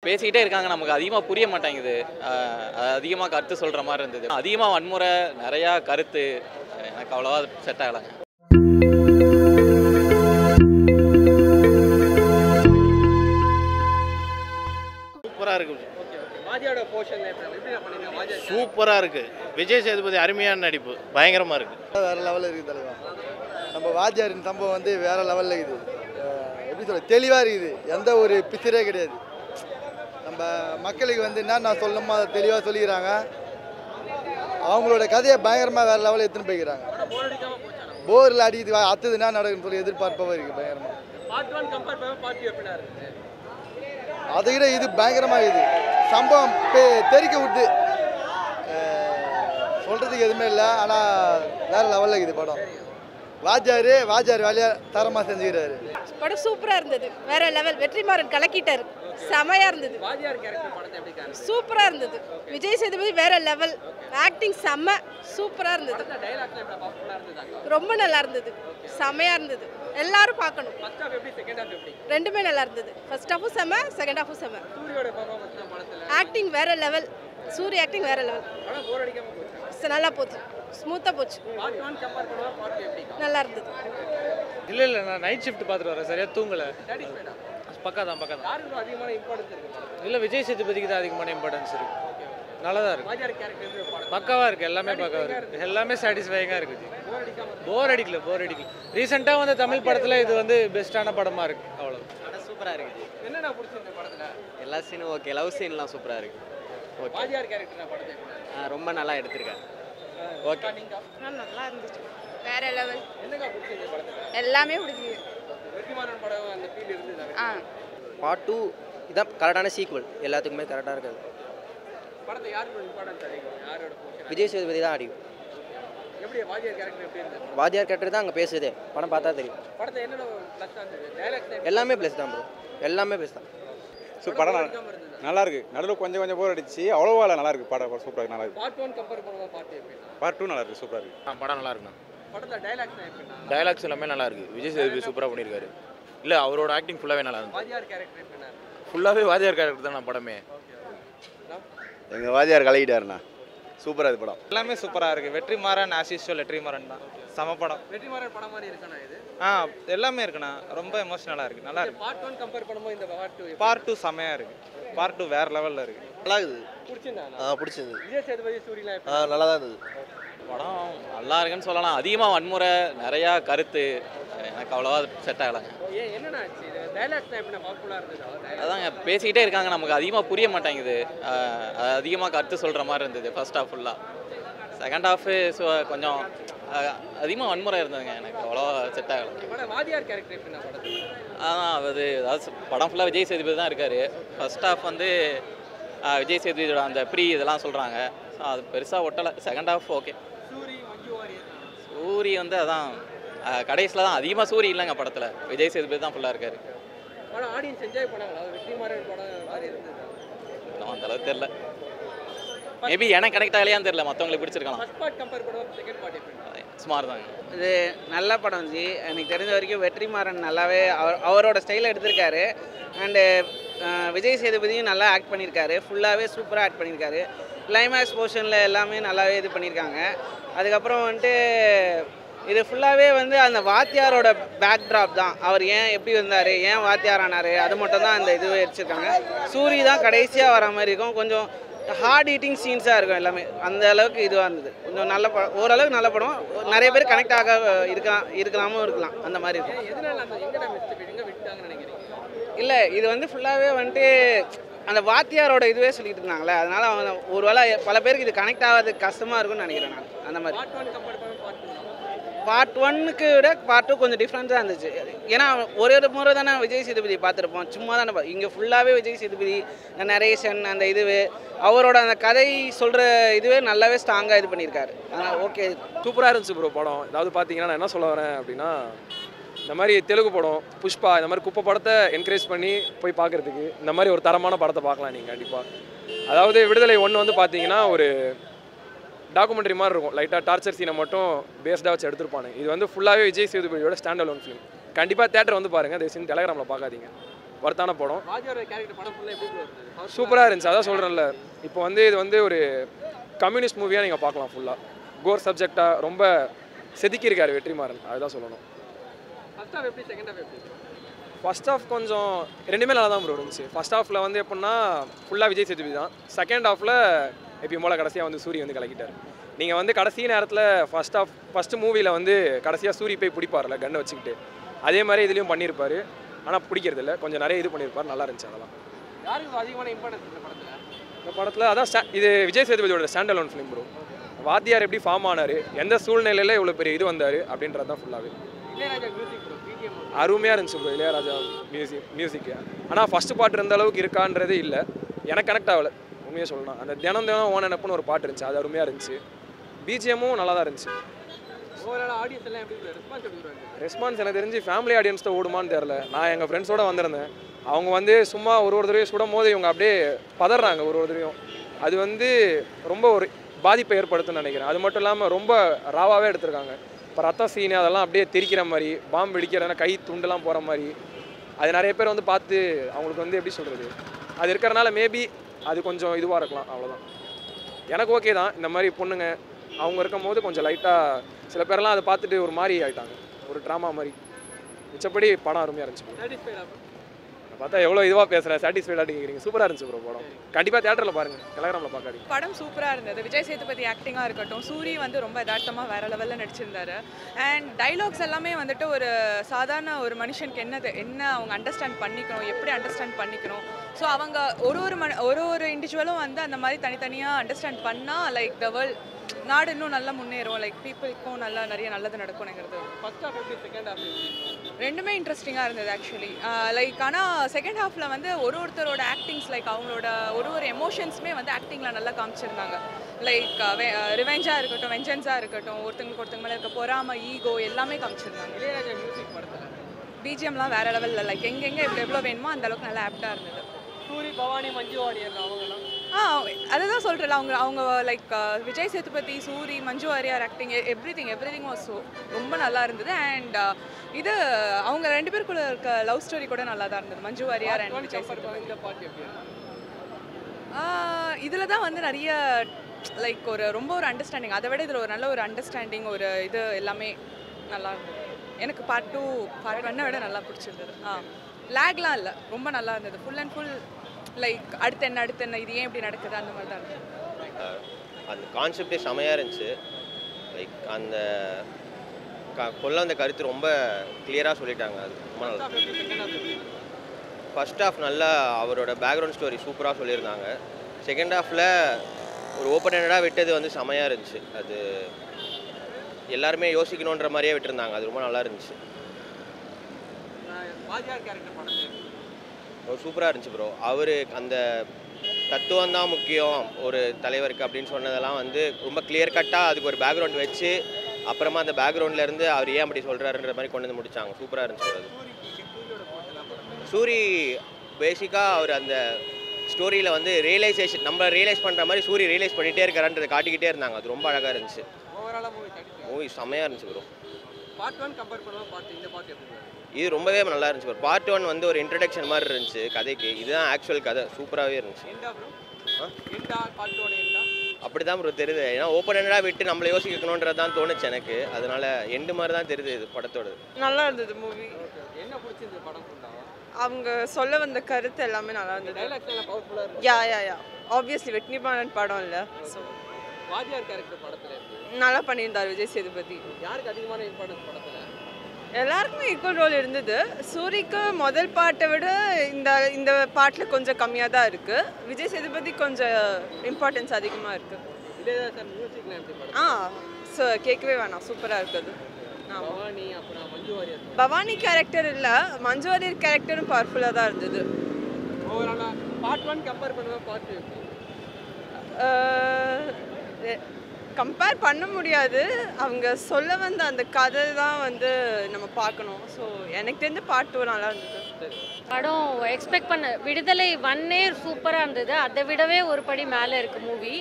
பேசிக்கிட்டே இருக்காங்க, நமக்கு அதிகமாக புரிய மாட்டேங்குது. அதிகமாக கருத்து சொல்கிற மாதிரி இருந்தது. அதிகமாக வன்முறை, நிறையா கருத்து, எனக்கு அவ்வளோவா செட் ஆகலைங்க. சூப்பராக இருக்குது. சூப்பராக இருக்குது. விஜய் சேதுபதி அருமையான நடிப்பு, பயங்கரமாக இருக்குது. வேறு லெவலில் இருக்குது தலைவா. நம்ம வாத்தியாரின் சம்பவம் வந்து வேறு லெவலில் இருக்குது. எப்படி சொல்ல, தெளிவாக இருக்குது. எந்த ஒரு பிசிறே கிடையாது. நம்ம மக்களுக்கு வந்து என்ன சொல்லணுமோ அதை தெளிவாக சொல்லிக்கிறாங்க. அவங்களோட கதையை பயங்கரமாக வேறு லெவலில் எடுத்துன்னு போய்க்கிறாங்க. போரில் அடிக்குது, அடுத்தது என்ன நடக்குன்னு சொல்லி எதிர்பார்ப்பாக இருக்குது பயங்கரமாக. அதை விட இது பயங்கரமாக இருக்குது. சம்பவம் தெரிக்க விட்டு சொல்கிறதுக்கு எதுவுமே இல்லை. ஆனால் வேறு லெவலில் இருக்குது படம். வாஜார் வேலையாக தரமாக செஞ்சுக்கிறாரு. படம் சூப்பராக இருந்தது, வேற லெவல். வெற்றிமாறன் கலக்கிட்டாரு, செமையாக இருந்தது, சூப்பராக இருந்தது. விஜய் சேதுபதி வேற லெவல், ஆக்டிங் செம்ம சூப்பராக இருந்தது, ரொம்ப நல்லா இருந்தது, செமையாக இருந்தது. எல்லாரும் பார்க்கணும். ரெண்டுமே நல்லா இருந்தது. ஃபர்ஸ்ட் ஹாஃபும் செம்ம, செகண்ட் ஹாஃபும் செம்ம. ஆக்டிங் வேற லெவல், சூரிய ஆக்டிங் வேற லெவல். நல்லா போச்சு, ஸ்மூத்தாக போச்சு, நல்லா இருந்தது. இல்லை நான் நைட் ஷிஃப்ட் பார்த்துட்டு வரேன், சரியாக தூங்கலை. பக்கா தான். இல்லை விஜய் சேதுபதிக்கு தான் அதிகமான இம்பார்ட்டன்ஸ் இருக்குது. நல்லா தான் இருக்குது, பக்காவாக இருக்குது, எல்லாமே பக்காவாக இருக்குது, எல்லாமே சாட்டிஸ்ஃபைங்காக இருக்குது. போர் அடிக்கல. ரீசெண்டாக வந்து தமிழ் படத்தில் இது வந்து பெஸ்ட்டான படமாக இருக்குது. அவ்வளோ சூப்பராக இருக்குது. என்னென்ன பிடிச்சிருந்த படத்தில்? எல்லா சீனும் ஓகே, லவ் சீன்லாம் சூப்பராக இருக்குது. ரொம்ப நல்லா எடுத்திருக்காரு. ஓகே, நல்லா இருந்துச்சு, வேற லெவல். எல்லாமே பிடிக்குது. பார்ட் 2 இதான் கரெக்டான சீக்வல், எல்லாத்துக்குமே கரெக்டாக இருக்காது. விஜய் சேதுபதி தான் அடிக்கும். வாத்தியார் கேரக்டர் தான் அங்கே பேசுதே, படம் பார்த்தா தெரியும். எல்லாமே ப்ளஸ் தான் ப்ரோ, எல்லாமே ப்ளஸ் தான். ஸோ படம் நல்லா இருக்கு. நடுவில் கொஞ்சம் போர் அடிச்சு, அவ்வளோவா இல்லை, நல்லா இருக்கு. படம் சூப்பராக நல்லா இருக்கு. பார்ட் 2 நல்லா இருக்கு, சூப்பராக இருக்கு. படம் நல்லா இருக்குண்ணா. டைலாக்ஸ் எல்லாமே நல்லா இருக்கு. விஜய் சேதுபதி சூப்பராக பண்ணியிருக்காரு. இல்லை அவரோட ஆக்டிங் ஃபுல்லாகவே நல்லா இருக்கு. ஃபுல்லாகவே வாத்தியார் கேரக்டர் தான் படமே. எங்கள் வாத்தியார் கலக்கிட்டாருண்ணா, சூப்பராக இது படம். எல்லாமே சூப்பராக இருக்குது. வெற்றிமாறன் ஆஸ் யூசுவல் வெற்றிமாறன் தான், சம படம். வெற்றிமாறன் படம் மாதிரி இருக்கானா இது? எல்லாமே இருக்குண்ணா, ரொம்ப எமோஷனலாக இருக்குது, நல்லா இருக்கு. பார்ட் 1 கம்பேர் பண்ணும்போது இந்த பார்ட் 2 செமையாக இருக்குது. பார்ட் 2 வேறு லெவலில் இருக்குது. நல்லா இருக்குது. பிடிச்சிருந்தா? பிடிச்சிருந்தது. விஜய் சேதுபதி சூரியலாம் நல்லா தான் இருந்தது. படம் நல்லா இருக்குன்னு சொல்லலாம். அதிகமாக வன்முறை, நிறையா கருத்து, எனக்கு அவ்வளோவா செட் ஆகலைங்க. என்னென்ன ஆச்சு? இது டைலாக்ஸ் தான் எப்படி பவர்ஃபுல்லாக இருந்தது? அதாங்க, பேசிக்கிட்டே இருக்காங்க, நமக்கு அதிகமாக புரிய மாட்டேங்குது. அதிகமாக கருத்து சொல்கிற மாதிரி இருந்தது ஃபர்ஸ்ட் ஹாஃப் ஃபுல்லாக. செகண்ட் ஹாஃபு கொஞ்சம் அதிகமாக வன்முறை இருந்ததுங்க, எனக்கு அவ்வளோவா செட் ஆகலை. வாத்தியார் கேரக்டர் எப்படி படத்தில்? அதாவது படம் ஃபுல்லாக விஜய் சேதுபதி தான் இருக்கார். ஃபர்ஸ்ட் ஹாஃப் வந்து விஜய் சேதுபதியோட அந்த ப்ரீ இதெல்லாம் சொல்கிறாங்க, ஸோ அது பெருசாக ஒட்டலை. Second half okay. சூரி வந்து அதான் கடைசியில் தான் அதிகமாக சூரி இல்லைங்க படத்தில், விஜய் சேதுபதி தான் ஃபுல்லாக இருக்கார். படம் ஆடியன்ஸ் என்ஜாய் பண்ணாங்களா? வெற்றிமாறன் படம் மாதிரி இருந்தது? இன்னும் அந்தளவுக்கு தெரில, மேபி எனக்கு கனெக்ட் ஆகலையான்னு தெரில, மற்றவங்களுக்கு பிடிச்சிருக்கலாம். ஃபர்ஸ்ட் பார்ட் கம்பேர் பண்ணுவோம், செகண்ட் பார்ட் எப்படி? சுமார் தாங்க. இது நல்ல படம் ஜி. எனக்கு தெரிஞ்ச வரைக்கும் வெற்றிமாறன் நல்லாவே அவரோட ஸ்டைலில் எடுத்திருக்காரு. அண்டு விஜய் சேதுபதியும் நல்லா ஆக்ட் பண்ணியிருக்காரு, ஃபுல்லாகவே சூப்பராக ஆக்ட் பண்ணியிருக்காரு. கிளைமேக்ஸ் போர்ஷனில் எல்லாமே நல்லாவே இது பண்ணியிருக்காங்க. அதுக்கப்புறம் வந்துட்டு இது ஃபுல்லாகவே வந்து அந்த வாத்தியாரோட பேக்ட்ராப் தான். அவர் ஏன் எப்படி இருந்தார், ஏன் வாத்தியார் ஆனார், அது மட்டும் தான் அந்த இதுவே வச்சுருக்காங்க. சூரி தான் கடைசியாக வர மாதிரி இருக்கும். கொஞ்சம் ஹார்ட் ஈட்டிங் சீன்ஸாக இருக்கும் எல்லாமே. அந்த அளவுக்கு இதுவாக இருந்தது. கொஞ்சம் நல்ல படம், ஓரளவுக்கு நல்ல படம். நிறைய பேர் கனெக்ட் ஆக இருக்கலாமும் இருக்கலாம், அந்த மாதிரி இருக்கும். இல்லை, இது வந்து ஃபுல்லாகவே வந்துட்டு அந்த வாத்தியாரோட இதுவே சொல்லிட்டு இருந்தாங்களே, அதனால் அவங்க ஒரு வேளை பல பேருக்கு இது கனெக்ட் ஆகிறதுக்கு கஷ்டமாக இருக்கும்னு நினைக்கிறேன் நான். அந்த மாதிரி பார்ட் 1க்கு விட பார்ட் 2 கொஞ்சம் டிஃப்ரெண்ட்டாக இருந்துச்சு. ஏன்னா ஒரே ஒரு முறை தானே விஜய் சேதுபதி பார்த்துருப்போம், சும்மா தானே. இங்கே ஃபுல்லாகவே விஜய் சேதுபதி நரேஷன் அந்த இதுவே அவரோட அந்த கதை சொல்கிற இதுவே நல்லாவே ஸ்ட்ராங்காக இது பண்ணியிருக்காரு. அதனால் ஓகே, சூப்பராக இருந்துச்சு ப்ரோ படம். அதாவது பார்த்தீங்கன்னா நான் என்ன சொல்ல வரேன் அப்படின்னா, இந்த மாதிரி தெலுங்கு படம் புஷ்பா, இந்த மாதிரி குப்பை படத்தை என்கரேஜ் பண்ணி போய் பார்க்குறதுக்கு இந்த மாதிரி ஒரு தரமான படத்தை பார்க்கலாம் நீங்கள் கண்டிப்பாக. அதாவது விடுதலை 1 வந்து பார்த்தீங்கன்னா ஒரு டாக்குமெண்ட்ரி மாதிரி இருக்கும், லைட்டாக டார்ச்சர் சீனை மட்டும் பேஸ்டாக வச்சு எடுத்துருப்பாங்க. இது வந்து ஃபுல்லாகவே விஜய் சேதுபதியோட ஸ்டாண்ட் அலோன் ஃபிலிம். கண்டிப்பாக தேட்டர் வந்து பாருங்கள், தயவு செஞ்சு டெலகிராமில் பார்க்காதீங்க. வர்த்தான படம். வாத்தியாரோட கேரக்டர் படம் ஃபுல்லாக எப்படி வருது? சூப்பராக இருந்துச்சு. அதான் சொல்கிறேன்ல, இப்போ வந்து இது வந்து ஒரு கம்யூனிஸ்ட் மூவியாக நீங்கள் பார்க்கலாம். ஃபுல்லாக கோர் சப்ஜெக்டாக ரொம்ப செதுக்கியிருக்காரு வெற்றிமாறன், அதுதான் சொல்லணும். ஃபர்ஸ்ட் ஹாஃப் எப்படி, செகண்ட் ஹாஃப் எப்படி? ஃபர்ஸ்ட் ஹாஃப் கொஞ்சம் ரெண்டுமே நல்லா தான் ப்ரோ இருந்துச்சு. ஃபர்ஸ்ட் ஹாஃபில் வந்து எப்படின்னா ஃபுல்லாக விஜய் சேதுபதி தான். செகண்ட் ஹாஃபில் எப்பயும் போல் கடைசியாக வந்து சூரி வந்து கலக்கிட்டார். நீங்கள் வந்து கடைசி நேரத்தில் ஃபஸ்ட்டு மூவியில் வந்து கடைசியாக சூரி போய் பிடிப்பார்ல கன்னை வச்சுக்கிட்டு, அதே மாதிரி இதுலேயும் பண்ணியிருப்பார். ஆனால் பிடிக்கிறது இல்லை, கொஞ்சம் நிறைய இது பண்ணியிருப்பார். நல்லா இருந்துச்சு. அதெல்லாம் யாருக்கு அதிகமான இம்பார்ட்டன்ஸ் இந்த படத்தில் அதான் இது விஜய் சேதுபதியோட ஸ்டாண்ட் அலோன் ஃபிலிம் ப்ரோ. வாத்தியார் எப்படி ஃபார்ம் ஆனார், எந்த சூழ்நிலையில் இவ்வளோ பெரிய இது வந்தார் அப்படின்றது தான் ஃபுல்லாகவே. இளையராஜா மியூசிக் ப்ரோ, பிஜிஎம் அருமையாக இருந்துச்சு ப்ரோ இளையராஜா மியூசிக்கு. ஆனால் ஃபஸ்ட்டு பாட்டு இருந்த அளவுக்கு இருக்கான்றது இல்லை, எனக்கு கனெக்ட் ஆகலை உண்மையாக சொல்லணும். அந்த தினம் ஓன நினப்புன்னு ஒரு பாட்டு இருந்துச்சு, அது அருமையாக இருந்துச்சு. பிஜிஎம்மும் நல்லா தான் இருந்துச்சு. ஓவரால் ஆடியன்ஸ் எல்லாம் எப்படி ரெஸ்பான்ஸ் எப்படி வருது? ரெஸ்பான்ஸ் எனக்கு தெரிஞ்சு ஃபேமிலி ஆடியன்ஸ் தான் ஓடுமான்னு தெரில. நான் எங்கள் ஃப்ரெண்ட்ஸோடு வந்திருந்தேன். அவங்க வந்து சும்மா ஒரு தடவையும் சுடும் போது இவங்க அப்படியே பதறாங்க ஒரு தடவையும். அது வந்து ரொம்ப ஒரு பாதிப்பை ஏற்படுத்துன்னு நினைக்கிறேன். அது மட்டும் இல்லாமல் ரொம்ப ராவாகவே எடுத்திருக்காங்க. இப்போ ரத்தம் சீனு அதெல்லாம் அப்படியே தெரிக்கிற மாதிரி, பாம்பு வெடிக்கிறதுனா கை துண்டுலாம் போகிற மாதிரி, அது நிறைய பேர் வந்து பார்த்து அவங்களுக்கு வந்து எப்படி சொல்கிறது, அது இருக்கிறனால மேபி அது கொஞ்சம் இதுவாக இருக்கலாம், அவ்வளோதான். எனக்கு ஓகே தான். இந்த மாதிரி பொண்ணுங்க அவங்க இருக்கும் போது கொஞ்சம் லைட்டாக சில பேரெல்லாம் அதை பார்த்துட்டு ஒரு மாதிரி ஆகிட்டாங்க, ஒரு ட்ராமா மாதிரி. மிச்சப்படி படம் அருமையாக இருந்துச்சு. பார்த்தா எவ்வளோ இதுவாக பேசுகிறேன், சாட்டிஸ்ஃபைடாக கேட்குறீங்க. சூப்பராக இருந்துச்சு ப்ரோ படம். கண்டிப்பாக தேட்டரில் பாருங்கள், டெலகிராமில் பார்க்காதீங்க. படம் சூப்பராக இருந்தது. விஜய் சேதுபதி ஆக்டிங்காக இருக்கட்டும், சூரி வந்து ரொம்ப யதார்த்தமாக வேறு லெவலில் நடிச்சிருந்தாரு. அண்ட் டைலாக்ஸ் எல்லாமே வந்துட்டு ஒரு சாதாரண ஒரு மனுஷனுக்கு என்ன அவங்க அண்டர்ஸ்டாண்ட் பண்ணிக்கணும், எப்படி அண்டர்ஸ்டாண்ட் பண்ணிக்கணும். ஸோ அவங்க ஒரு இண்டிவிஜுவலும் வந்து அந்த மாதிரி தனித்தனியாக அண்டர்ஸ்டாண்ட் பண்ணால் லைக் த வேர்ல்ட் நாடு இன்னும் நல்லா முன்னேறும், லைக் பீப்புளுக்கும் நல்லா நிறைய நல்லது நடக்கும்ங்கிறது. ஃபர்ஸ்ட் ஹாஃப் எப்படி, செகண்ட் ஹாஃப் எப்படி? ரெண்டுமே இன்ட்ரெஸ்டிங்காக இருந்தது ஆக்சுவலி. லைக் ஆனால் செகண்ட் ஹாஃபில் வந்து ஒருத்தரோட ஆக்டிங்ஸ் லைக் அவங்களோட ஒரு எமோஷன்ஸுமே வந்து ஆக்டிங்கில் நல்லா காமிச்சிருந்தாங்க. லைக் ரிவெஞ்சாக இருக்கட்டும், வெஞ்சன்ஸாக இருக்கட்டும், ஒருத்தங்க மேலே இருக்க பொறாமை, ஈகோ எல்லாமே காமிச்சிருந்தாங்க. இளையராஜா மியூசிக் படத்தில் பிஜிஎம்லாம் வேறு லெவலில் லைக் எங்கெங்கே எவ்வளோ வேணுமோ அந்த அளவுக்கு நல்லா ஆப்டாக இருந்தது. சூரி, பவானி, மஞ்சு வாரியர் அவங்கலாம் அதுதான் சொல்கிறேன். அவங்க like Vijay Sethupathi, Soori, Manju Warrier acting everything was ரொம்ப நல்லா இருந்தது. அண்ட் இது அவங்க ரெண்டு பேருக்குள்ள இருக்க லவ் ஸ்டோரி கூட நல்லா தான் இருந்தது, மஞ்சு வாரியர் அண்ட் விஜய் சேதுபதி. இதில் தான் வந்து நிறைய லைக் ரொம்ப ஒரு அண்டர்ஸ்டாண்டிங், அதை விட இதில் ஒரு நல்ல ஒரு அண்டர்ஸ்டாண்டிங் ஒரு இது எல்லாமே நல்லா இருந்தது. எனக்கு பார்ட் 2 பார்ட் 1 விட நல்லா பிடிச்சிருந்தது. லேக்லாம் இல்லை, ரொம்ப நல்லா இருந்தது. ஃபுல் அண்ட் ஃபுல் லைக் அடுத்து என்ன இது ஏன் இப்படி நடக்குது அந்த மாதிரி தான் இருந்தது. அந்த கான்செப்டே செமையாக இருந்துச்சு. லைக் அந்த கொல்ல அந்த கருத்து ரொம்ப கிளியராக சொல்லிட்டாங்க. அது ரொம்ப நல்லா. ஃபர்ஸ்ட் ஹாஃப் நல்லா அவரோட பேக்ரவுண்ட் ஸ்டோரி சூப்பராக சொல்லியிருந்தாங்க. செகண்ட் ஹாஃபில் ஒரு ஓப்பன் ஹெண்டடாக விட்டது வந்து செமையாக இருந்துச்சு. அது எல்லாருமே யோசிக்கணுன்ற மாதிரியே விட்டுருந்தாங்க. அது ரொம்ப நல்லா இருந்துச்சு. வாத்தியார் கேரக்டர் படத்தில் சூப்பராக இருந்துச்சு ப்ரோ. அவர் அந்த தத்துவம் தான் முக்கியம் ஒரு தலைவருக்கு அப்படின்னு சொன்னதெல்லாம் வந்து ரொம்ப கிளியர் கட்டாக அதுக்கு ஒரு பேக்ரவுண்ட் வச்சு அப்புறமா அந்த பேக்ரவுண்ட்லேருந்து அவர் ஏன் அப்படி சொல்கிறாருன்ற மாதிரி கொண்டு வந்து முடித்தாங்க. சூப்பராக இருந்துச்சு அது. சூரி பேசிக்காக அவர் அந்த ஸ்டோரியில் வந்து ரியலைசேஷன் நம்ம ரியலைஸ் பண்ணுற மாதிரி சூரி ரியலைஸ் பண்ணிகிட்டே இருக்காருன்றதை காட்டிக்கிட்டே இருந்தாங்க. அது ரொம்ப அழகாக இருந்துச்சு. மூவி செம்மையாக இருந்துச்சு ப்ரோ. பார்ட் 1 கம்பேர் பண்ணுவோம், இந்த பார்ட் எப்படி? இது ரொம்பவே நல்லா இருந்துச்சு ப்ரோ. பார்ட் 1 வந்து ஒரு இன்ட்ரடக்ஷன் மாதிரி இருந்துச்சு கதைக்கு. இதுதான் ஆக்சுவல் கதை. சூப்பராகவே இருந்துச்சு. அப்படி தான் ப்ரோ தெரியுது. ஏன்னா ஓப்பன் ஹெண்டடாக விட்டு நம்மளை யோசிக்கணுன்றது தான் தோணுச்சு எனக்கு. அதனால எண்டு மாதிரி தான் தெரியுது இது படத்தோட. நல்லா இருந்தது மூவி. என்ன பிடிச்சிருந்தது படம் ஃபுல்லாக? அவங்க சொல்ல வந்த கருத்து எல்லாமே நல்லா இருந்தது. டைலாக்ஸ் எல்லாம் பவர்ஃபுல்லாக இருந்துச்சு. யா ஆப்வியஸ்லி வெற்றிமாறன் படம் இல்லை. ஸோ வாத்தியார் கேரக்டர் படத்தில் நல்லா பண்ணியிருந்தார் விஜய் சேதுபதி. யாருக்கு அதிகமான இம்பார்ட்டன்ஸ் படத்தில்? எல்லாருக்குமே ஈக்குவல் ரோல் இருந்தது. சூரிக்கு முதல் பாட்டை விட இந்த பாட்டில் கொஞ்சம் கம்மியாக தான் இருக்குது. விஜய் சேதுபதி கொஞ்சம் இம்பார்ட்டன்ஸ் அதிகமாக இருக்குது. இளையராஜா மியூசிக்லாம் எப்படி படம்? ஸோ கேட்கவே வேணாம், சூப்பராக இருக்குது. பவானி, அப்புறம் மஞ்சு வாரியர். பவானி கேரக்டர் இல்லை, மஞ்சு வாரியர் கேரக்டரும் பவர்ஃபுல்லாக தான் இருந்தது. ஓவராலாக பார்ட் 1 கம்பேர் பண்ணுவோம், பார்ட் 2 கம்பேர் பண்ண முடியாது. அவங்க சொல்ல வந்த அந்த கதை தான் வந்து நம்ம பார்க்கணும். ஸோ எனக்கு தெரிஞ்ச பார்ட் 2 நல்லா இருந்தது. படம் எக்ஸ்பெக்ட் பண்ண விடுதலை 1 சூப்பராக இருந்தது. அதை விடவே ஒரு படி மேலே இருக்குது மூவி.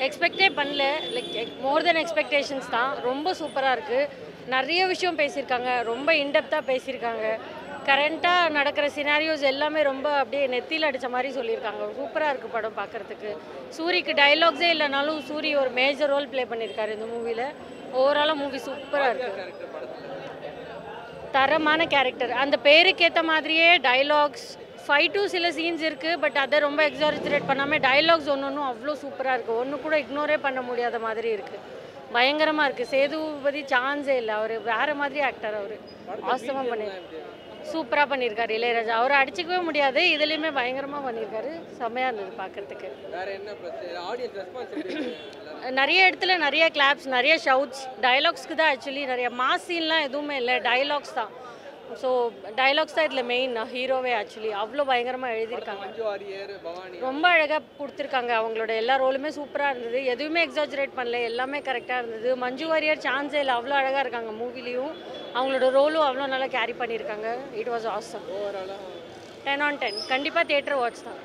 எக்ஸ்பெக்டே பண்ணல, லைக் மோர் தென் எக்ஸ்பெக்டேஷன்ஸ் தான். ரொம்ப சூப்பராக இருக்குது. நிறைய விஷயம் பேசியிருக்காங்க, ரொம்ப இன்டெப்த்தாக பேசியிருக்காங்க. கரண்ட்டாக நடக்கிற சினாரியோஸ் எல்லாமே ரொம்ப அப்படியே நெத்தியில் அடித்த மாதிரி சொல்லியிருக்காங்க. சூப்பராக இருக்குது படம் பார்க்குறதுக்கு. சூரிக்கு டைலாக்ஸே இல்லைனாலும் சூரி ஒரு மேஜர் ரோல் ப்ளே பண்ணியிருக்காரு இந்த மூவியில். ஓவராலாக மூவி சூப்பராக இருக்குது. தரமான கேரக்டர். அந்த பேருக்கு ஏற்ற மாதிரியே டைலாக்ஸ் ஃபைட்டும் சில சீன்ஸ் இருக்குது. பட் அதை ரொம்ப எக்ஸாரிஜரேட் பண்ணாமல் டைலாக்ஸ் ஒன்று அவ்வளோ சூப்பராக இருக்குது. ஒன்று கூட இக்னோரே பண்ண முடியாத மாதிரி இருக்குது. பயங்கரமாக இருக்குது. சேதுபதி சான்ஸே இல்லை. அவர் வேறு மாதிரி ஆக்டர். அவர் ஆசமாக பண்ணியிருக்காரு. சூப்பராக பண்ணியிருக்காரு இளையராஜா. அவரை அடிச்சிக்கவே முடியாது. இதுலேயுமே பயங்கரமாக பண்ணியிருக்காரு. செம்மையாக இருந்தது பார்க்குறதுக்கு. நிறைய இடத்துல நிறைய கிளாப்ஸ், நிறைய ஷவுட்ஸ். டைலாக்ஸ்க்கு தான் ஆக்சுவலி நிறைய மாஸ் சீன்லாம் எதுவுமே இல்லை. டைலாக்ஸ் தான். ஸோ டைலாக்ஸ் தான் இதில் மெயின் ஹீரோவே. ஆக்சுவலி அவ்வளோ பயங்கரமாக எழுதியிருக்காங்க. ரொம்ப அழகாக கொடுத்துருக்காங்க. அவங்களோட எல்லா ரோலுமே சூப்பராக இருந்தது. எதுவுமே எக்ஸாஜரேட் பண்ணல. எல்லாமே கரெக்டாக இருந்தது. மஞ்சு வாரியர் சான்ஸே இல்லை. அவ்வளோ அழகாக இருக்காங்க மூவிலையும். அவங்களோட ரோலும் அவ்வளோ நல்லா கேரி பண்ணியிருக்காங்க. It was awesome. 10 on 10. கண்டிப்பாக தியேட்டர் வாட்ச் தான்.